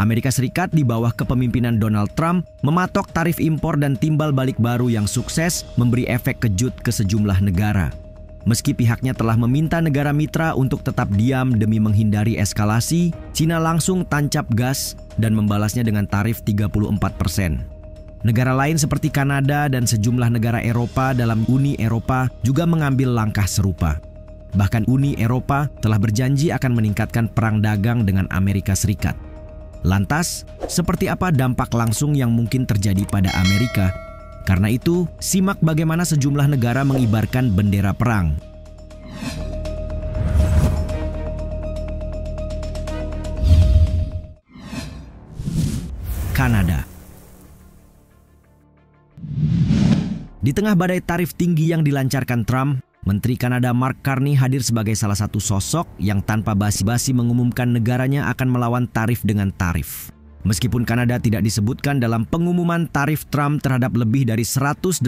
Amerika Serikat di bawah kepemimpinan Donald Trump mematok tarif impor dan timbal balik baru yang sukses memberi efek kejut ke sejumlah negara. Meski pihaknya telah meminta negara mitra untuk tetap diam demi menghindari eskalasi, Cina langsung tancap gas dan membalasnya dengan tarif 34%. Negara lain seperti Kanada dan sejumlah negara Eropa dalam Uni Eropa juga mengambil langkah serupa. Bahkan Uni Eropa telah berjanji akan meningkatkan perang dagang dengan Amerika Serikat. Lantas, seperti apa dampak langsung yang mungkin terjadi pada Amerika? Karena itu, simak bagaimana sejumlah negara mengibarkan bendera perang. Kanada. Di tengah badai tarif tinggi yang dilancarkan Trump, Menteri Kanada Mark Carney hadir sebagai salah satu sosok yang tanpa basa-basi mengumumkan negaranya akan melawan tarif dengan tarif. Meskipun Kanada tidak disebutkan dalam pengumuman tarif Trump terhadap lebih dari 180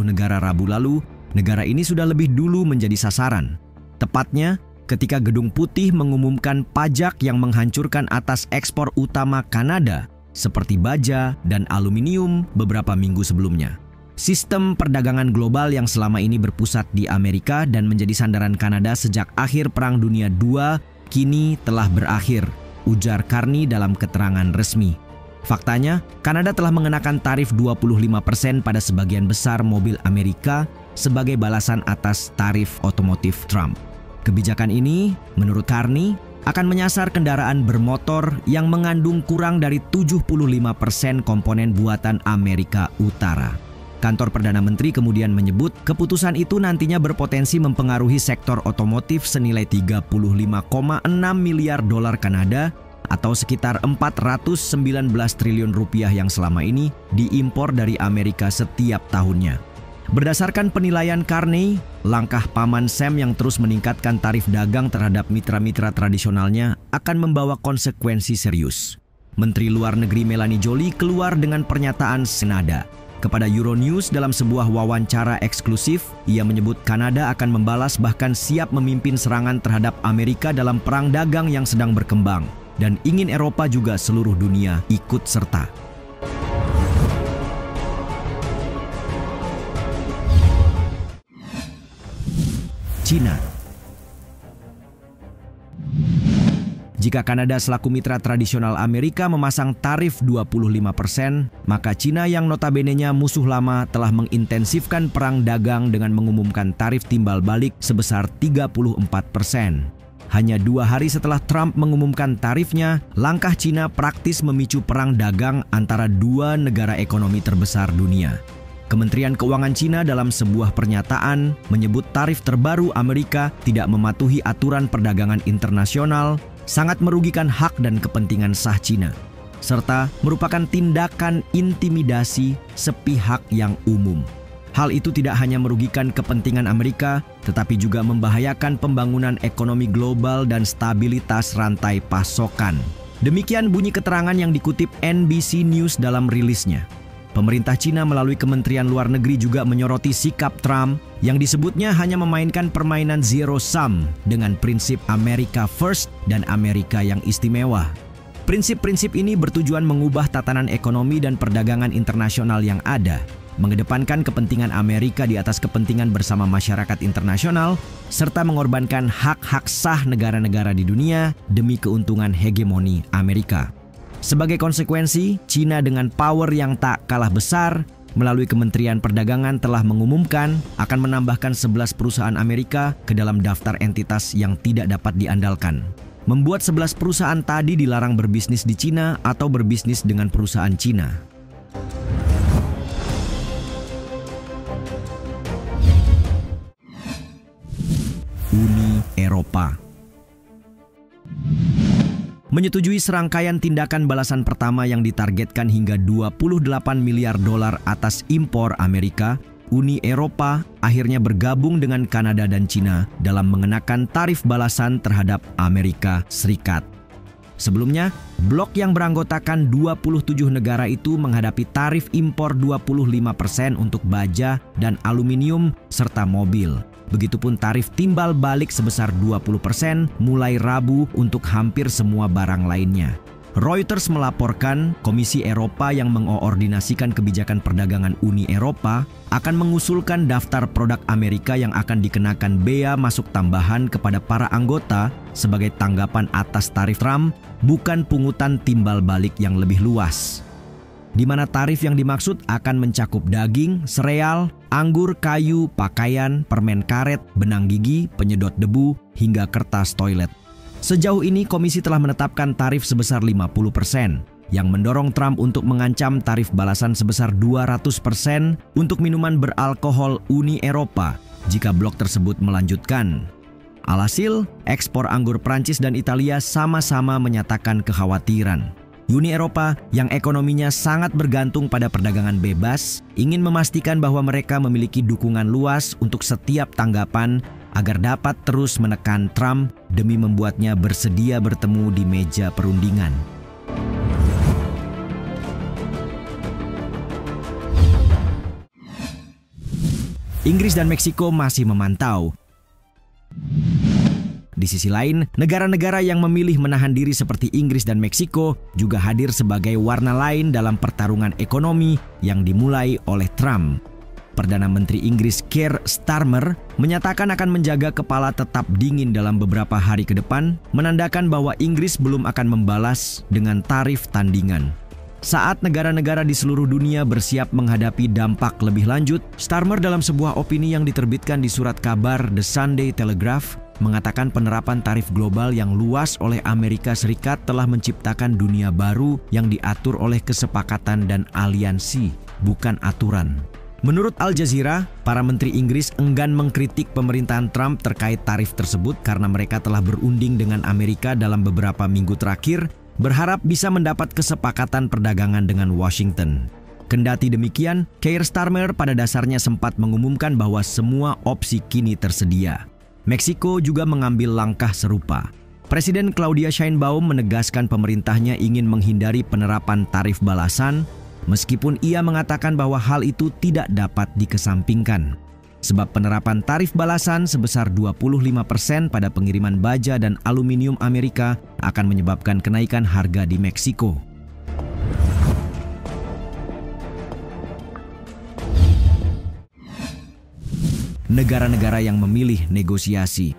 negara Rabu lalu, negara ini sudah lebih dulu menjadi sasaran. Tepatnya, ketika Gedung Putih mengumumkan pajak yang menghancurkan atas ekspor utama Kanada, seperti baja dan aluminium beberapa minggu sebelumnya. Sistem perdagangan global yang selama ini berpusat di Amerika dan menjadi sandaran Kanada sejak akhir Perang Dunia II kini telah berakhir, ujar Carney dalam keterangan resmi. Faktanya, Kanada telah mengenakan tarif 25% pada sebagian besar mobil Amerika sebagai balasan atas tarif otomotif Trump. Kebijakan ini, menurut Carney, akan menyasar kendaraan bermotor yang mengandung kurang dari 75% komponen buatan Amerika Utara. Kantor Perdana Menteri kemudian menyebut keputusan itu nantinya berpotensi mempengaruhi sektor otomotif senilai 35,6 miliar dolar Kanada atau sekitar 419 triliun rupiah yang selama ini diimpor dari Amerika setiap tahunnya. Berdasarkan penilaian Carney, langkah Paman Sam yang terus meningkatkan tarif dagang terhadap mitra-mitra tradisionalnya akan membawa konsekuensi serius. Menteri Luar Negeri Melanie Joly keluar dengan pernyataan senada. Kepada Euronews dalam sebuah wawancara eksklusif, ia menyebut Kanada akan membalas bahkan siap memimpin serangan terhadap Amerika dalam perang dagang yang sedang berkembang dan ingin Eropa juga seluruh dunia ikut serta. Cina. Jika Kanada selaku mitra tradisional Amerika memasang tarif 25%, maka Cina yang notabene-nya musuh lama telah mengintensifkan perang dagang dengan mengumumkan tarif timbal balik sebesar 34%. Hanya 2 hari setelah Trump mengumumkan tarifnya, langkah Cina praktis memicu perang dagang antara dua negara ekonomi terbesar dunia. Kementerian Keuangan Cina dalam sebuah pernyataan menyebut tarif terbaru Amerika tidak mematuhi aturan perdagangan internasional, sangat merugikan hak dan kepentingan sah Cina, serta merupakan tindakan intimidasi sepihak yang umum. Hal itu tidak hanya merugikan kepentingan Amerika, tetapi juga membahayakan pembangunan ekonomi global dan stabilitas rantai pasokan. Demikian bunyi keterangan yang dikutip NBC News dalam rilisnya. Pemerintah Cina melalui Kementerian Luar Negeri juga menyoroti sikap Trump yang disebutnya hanya memainkan permainan zero sum dengan prinsip America First dan Amerika yang istimewa. Prinsip-prinsip ini bertujuan mengubah tatanan ekonomi dan perdagangan internasional yang ada, mengedepankan kepentingan Amerika di atas kepentingan bersama masyarakat internasional, serta mengorbankan hak-hak sah negara-negara di dunia demi keuntungan hegemoni Amerika. Sebagai konsekuensi, Cina dengan power yang tak kalah besar melalui Kementerian Perdagangan telah mengumumkan akan menambahkan 11 perusahaan Amerika ke dalam daftar entitas yang tidak dapat diandalkan. Membuat 11 perusahaan tadi dilarang berbisnis di Cina atau berbisnis dengan perusahaan Cina. Uni Eropa menyetujui serangkaian tindakan balasan pertama yang ditargetkan hingga 28 miliar dolar atas impor Amerika. Uni Eropa akhirnya bergabung dengan Kanada dan Cina dalam mengenakan tarif balasan terhadap Amerika Serikat. Sebelumnya, blok yang beranggotakan 27 negara itu menghadapi tarif impor 25% untuk baja dan aluminium serta mobil. Begitupun tarif timbal balik sebesar 20% mulai Rabu untuk hampir semua barang lainnya. Reuters melaporkan Komisi Eropa yang mengoordinasikan kebijakan perdagangan Uni Eropa akan mengusulkan daftar produk Amerika yang akan dikenakan bea masuk tambahan kepada para anggota sebagai tanggapan atas tarif Trump, bukan pungutan timbal balik yang lebih luas. Di mana tarif yang dimaksud akan mencakup daging, sereal, anggur, kayu, pakaian, permen karet, benang gigi, penyedot debu, hingga kertas toilet. Sejauh ini komisi telah menetapkan tarif sebesar 50%, yang mendorong Trump untuk mengancam tarif balasan sebesar 200% untuk minuman beralkohol Uni Eropa jika blok tersebut melanjutkan. Alhasil, ekspor anggur Prancis dan Italia sama-sama menyatakan kekhawatiran. Uni Eropa yang ekonominya sangat bergantung pada perdagangan bebas ingin memastikan bahwa mereka memiliki dukungan luas untuk setiap tanggapan agar dapat terus menekan Trump demi membuatnya bersedia bertemu di meja perundingan. Inggris dan Meksiko masih memantau. Di sisi lain, negara-negara yang memilih menahan diri seperti Inggris dan Meksiko juga hadir sebagai warna lain dalam pertarungan ekonomi yang dimulai oleh Trump. Perdana Menteri Inggris Keir Starmer menyatakan akan menjaga kepala tetap dingin dalam beberapa hari ke depan, menandakan bahwa Inggris belum akan membalas dengan tarif tandingan. Saat negara-negara di seluruh dunia bersiap menghadapi dampak lebih lanjut, Starmer dalam sebuah opini yang diterbitkan di surat kabar The Sunday Telegraph mengatakan penerapan tarif global yang luas oleh Amerika Serikat telah menciptakan dunia baru yang diatur oleh kesepakatan dan aliansi, bukan aturan. Menurut Al Jazeera, para menteri Inggris enggan mengkritik pemerintahan Trump terkait tarif tersebut karena mereka telah berunding dengan Amerika dalam beberapa minggu terakhir, berharap bisa mendapat kesepakatan perdagangan dengan Washington. Kendati demikian, Keir Starmer pada dasarnya sempat mengumumkan bahwa semua opsi kini tersedia. Meksiko juga mengambil langkah serupa. Presiden Claudia Sheinbaum menegaskan pemerintahnya ingin menghindari penerapan tarif balasan, meskipun ia mengatakan bahwa hal itu tidak dapat dikesampingkan. Sebab penerapan tarif balasan sebesar 25% pada pengiriman baja dan aluminium Amerika akan menyebabkan kenaikan harga di Meksiko. Negara-negara yang memilih negosiasi.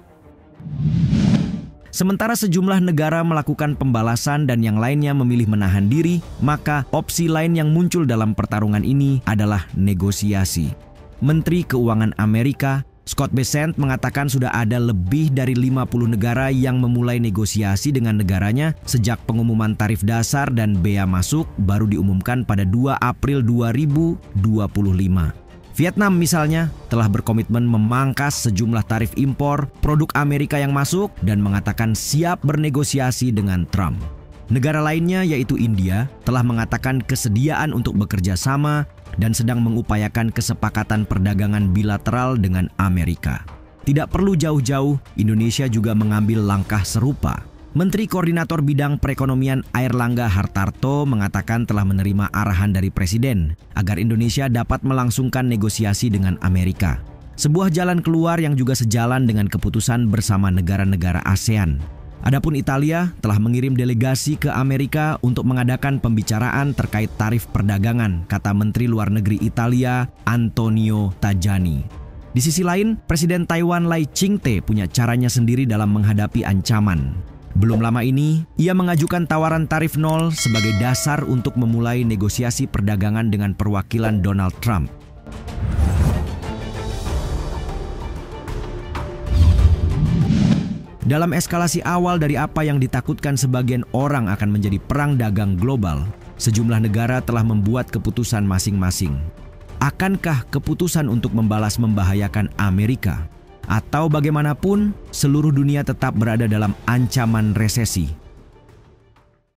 Sementara sejumlah negara melakukan pembalasan dan yang lainnya memilih menahan diri, maka opsi lain yang muncul dalam pertarungan ini adalah negosiasi. Menteri Keuangan Amerika, Scott Bessent, mengatakan sudah ada lebih dari 50 negara yang memulai negosiasi dengan negaranya sejak pengumuman tarif dasar dan bea masuk baru diumumkan pada 2 April 2025. Vietnam misalnya telah berkomitmen memangkas sejumlah tarif impor produk Amerika yang masuk dan mengatakan siap bernegosiasi dengan Trump. Negara lainnya yaitu India telah mengatakan kesediaan untuk bekerja sama dan sedang mengupayakan kesepakatan perdagangan bilateral dengan Amerika. Tidak perlu jauh-jauh, Indonesia juga mengambil langkah serupa. Menteri Koordinator Bidang Perekonomian Airlangga Hartarto mengatakan telah menerima arahan dari Presiden agar Indonesia dapat melangsungkan negosiasi dengan Amerika. Sebuah jalan keluar yang juga sejalan dengan keputusan bersama negara-negara ASEAN. Adapun Italia telah mengirim delegasi ke Amerika untuk mengadakan pembicaraan terkait tarif perdagangan, kata Menteri Luar Negeri Italia Antonio Tajani. Di sisi lain, Presiden Taiwan Lai Ching-te punya caranya sendiri dalam menghadapi ancaman. Belum lama ini, ia mengajukan tawaran tarif nol sebagai dasar untuk memulai negosiasi perdagangan dengan perwakilan Donald Trump. Dalam eskalasi awal dari apa yang ditakutkan sebagian orang akan menjadi perang dagang global, sejumlah negara telah membuat keputusan masing-masing. Akankah keputusan untuk membalas membahayakan Amerika? Atau bagaimanapun, seluruh dunia tetap berada dalam ancaman resesi?